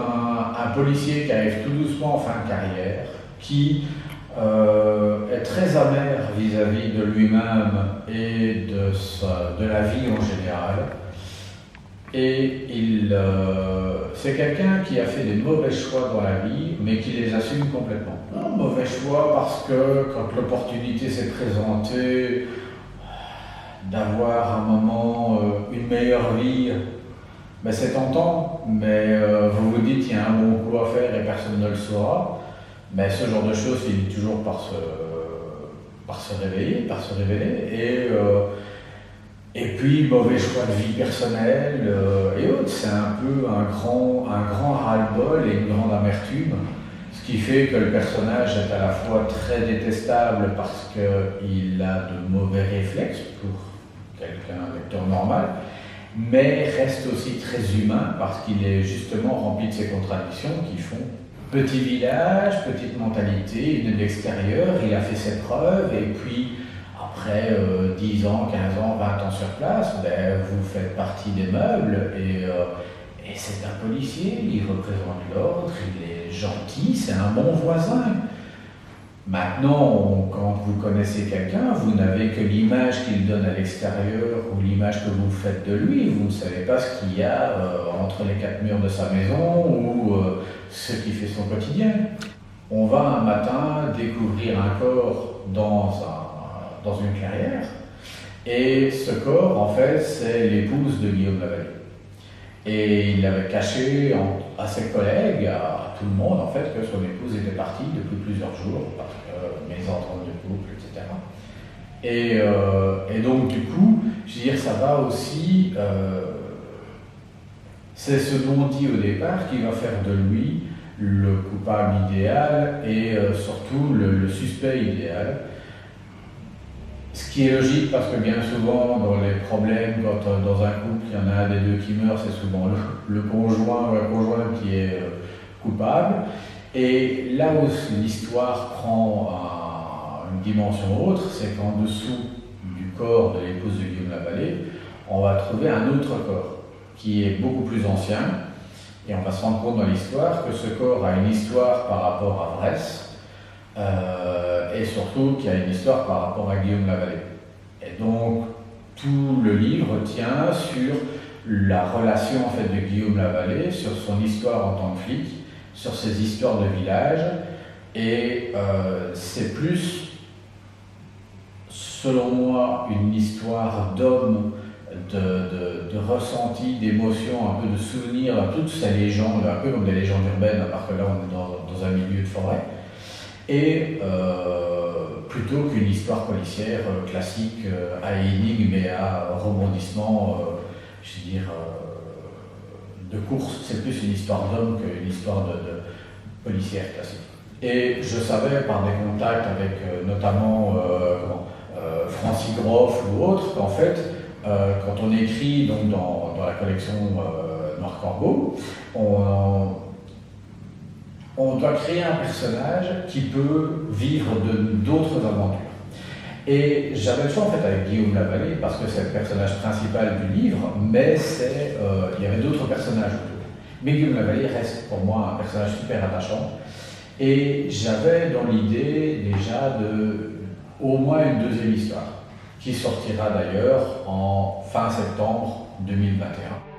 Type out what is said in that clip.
un policier qui arrive tout doucement en fin de carrière, qui est très amer vis-à-vis de lui-même et de la vie en général. Et c'est quelqu'un qui a fait des mauvais choix dans la vie, mais qui les assume complètement. Un mauvais choix parce que quand l'opportunité s'est présentée d'avoir à un moment une meilleure vie, ben c'est tentant, mais vous vous dites qu'il y a un bon coup à faire et personne ne le saura. Mais ce genre de choses finit toujours par se réveiller, par se révéler. Et puis, mauvais choix de vie personnelle et autres. C'est un peu un grand ras-le-bol et une grande amertume. Ce qui fait que le personnage est à la fois très détestable parce qu'il a de mauvais réflexes pour quelqu'un, un lecteur normal, mais reste aussi très humain parce qu'il est justement rempli de ces contradictions qui font petit village, petite mentalité, il est de l'extérieur, il a fait ses preuves, et puis après 10 ans, 15 ans, 20 ans sur place, ben, vous faites partie des meubles, et c'est un policier, il représente l'ordre, il est gentil, c'est un bon voisin. Maintenant, quand vous connaissez quelqu'un, vous n'avez que l'image qu'il donne à l'extérieur ou l'image que vous faites de lui. Vous ne savez pas ce qu'il y a entre les quatre murs de sa maison ou ce qui fait son quotidien. On va un matin découvrir un corps dans une clairière, et ce corps, en fait, c'est l'épouse de Guillaume Lavallée. Et il l'avait caché à ses collègues, à tout le monde, en fait, que son épouse était partie depuis plusieurs jours, parce que mésentente de couple, etc. Et donc, du coup, je veux dire, ça va aussi... c'est ce dont on dit au départ qui va faire de lui le coupable idéal et surtout le suspect idéal. Ce qui est logique parce que bien souvent dans les problèmes, quand dans un couple il y en a un des deux qui meurt, c'est souvent le conjoint ou la conjointe qui est coupable. Et là où l'histoire prend une dimension autre, c'est qu'en dessous du corps de l'épouse de Guillaume Lavallée, on va trouver un autre corps qui est beaucoup plus ancien. Et on va se rendre compte dans l'histoire que ce corps a une histoire par rapport à Vresse, et surtout qu'il y a une histoire par rapport à Guillaume Lavallée. Et donc, tout le livre tient sur la relation en fait, de Guillaume Lavallée, sur son histoire en tant que flic, sur ses histoires de village, et c'est plus, selon moi, une histoire d'homme, de ressenti, d'émotion, un peu de souvenir, toute sa légende, un peu comme des légendes urbaines, à part que là on est dans un milieu de forêt, et plutôt qu'une histoire policière classique à énigme et à rebondissement, je veux dire, de course. C'est plus une histoire d'homme qu'une histoire de policière classique. Et je savais par des contacts avec notamment Francis Groff ou autres qu'en fait, quand on écrit donc, dans la collection Noir Corbeau, on doit créer un personnage qui peut vivre d'autres aventures. Et j'avais le choix en fait avec Guillaume Lavallée parce que c'est le personnage principal du livre, mais il y avait d'autres personnages autour. Mais Guillaume Lavallée reste pour moi un personnage super attachant. Et j'avais dans l'idée déjà au moins une deuxième histoire, qui sortira d'ailleurs en fin septembre 2021.